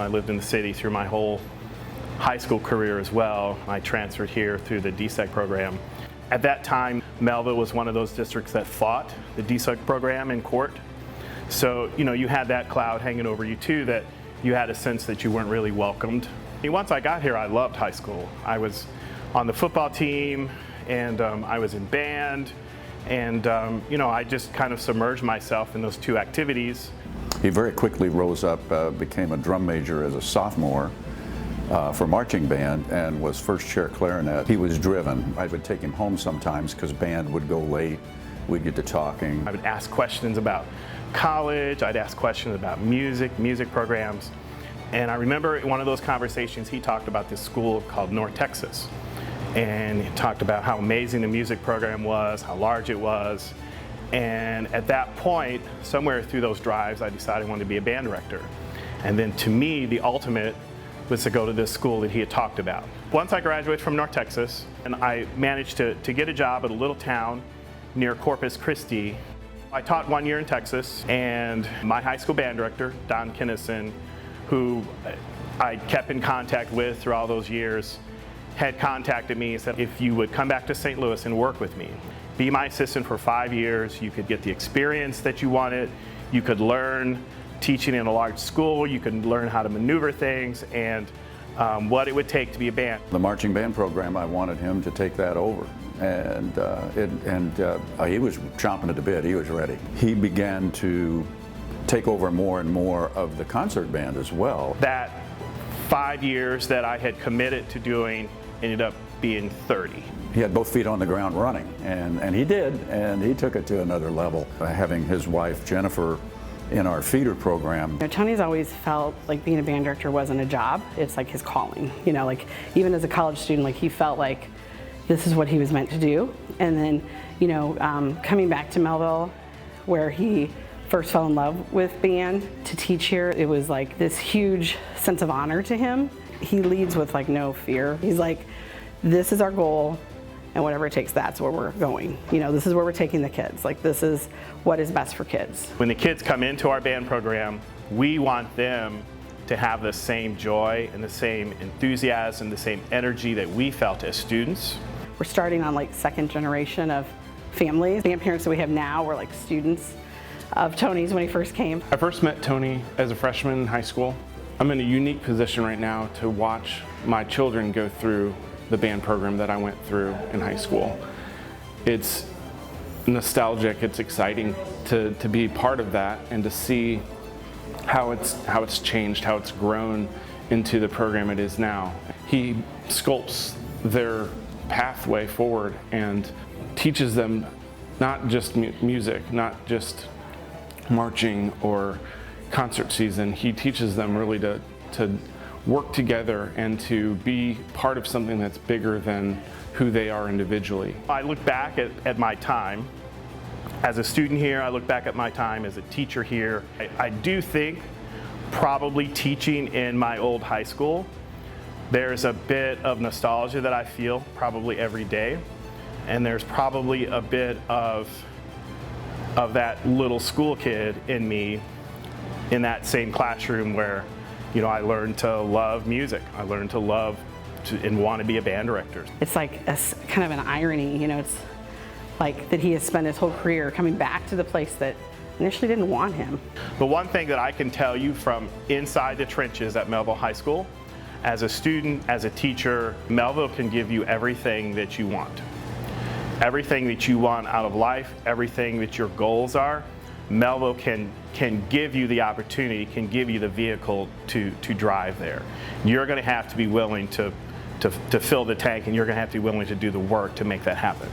I lived in the city through my whole high school career as well. I transferred here through the DSEG program. At that time, Mehlville was one of those districts that fought the DSEG program in court. So, you had that cloud hanging over you too, that you had a sense that you weren't really welcomed. Once I got here, I loved high school. I was on the football team, and I was in band, and I just kind of submerged myself in those two activities. He very quickly rose up, became a drum major as a sophomore for marching band, and was first chair clarinet. He was driven. I would take him home sometimes because band would go late. We'd get to talking. I would ask questions about college. I'd ask questions about music programs. And I remember in one of those conversations, he talked about this school called North Texas. And he talked about how amazing the music program was, how large it was. And at that point, somewhere through those drives, I decided I wanted to be a band director. And then to me, the ultimate was to go to this school that he had talked about. Once I graduated from North Texas, and I managed to get a job at a little town near Corpus Christi. I taught 1 year in Texas, and my high school band director, Don Kinnison, who I kept in contact with through all those years, had contacted me and said, if you would come back to St. Louis and work with me, be my assistant for 5 years, you could get the experience that you wanted, you could learn teaching in a large school, you could learn how to maneuver things, and what it would take to be a band. The marching band program, I wanted him to take that over. And he was chomping at the bit, he was ready. He began to take over more and more of the concert band as well. That 5 years that I had committed to doing ended up being 30. He had both feet on the ground running, and he did, and he took it to another level. Having his wife, Jennifer, in our feeder program. Tony's always felt like being a band director wasn't a job, it's like his calling. Like even as a college student, like he felt like this is what he was meant to do. And then, coming back to Mehlville, where he first fell in love with band, to teach here, it was like this huge sense of honor to him. He leads with like no fear. He's like, this is our goal, and whatever it takes, that's where we're going. This is where we're taking the kids. Like, this is what is best for kids. When the kids come into our band program, we want them to have the same joy and the same enthusiasm, the same energy that we felt as students. We're starting on like second generation of families. The parents that we have now were like students of Tony's when he first came. I first met Tony as a freshman in high school. I'm in a unique position right now to watch my children go through the band program that I went through in high school. It's nostalgic, it's exciting to be part of that and to see how it's changed, how it's grown into the program it is now. He sculpts their pathway forward and teaches them not just music, not just marching or concert season. He teaches them really to work together and to be part of something that's bigger than who they are individually. I look back at my time as a student here, I look back at my time as a teacher here. I do think probably teaching in my old high school, there's a bit of nostalgia that I feel probably every day, and there's probably a bit of that little school kid in me in that same classroom where I learned to love music. I learned to love and want to be a band director. It's like kind of an irony, it's like that he has spent his whole career coming back to the place that initially didn't want him. The one thing that I can tell you from inside the trenches at Mehlville High School, as a student, as a teacher, Mehlville can give you everything that you want. Everything that you want out of life, everything that your goals are, Mehlville can give you the opportunity, can give you the vehicle to drive there. You're going to have to be willing to fill the tank, and you're going to have to be willing to do the work to make that happen.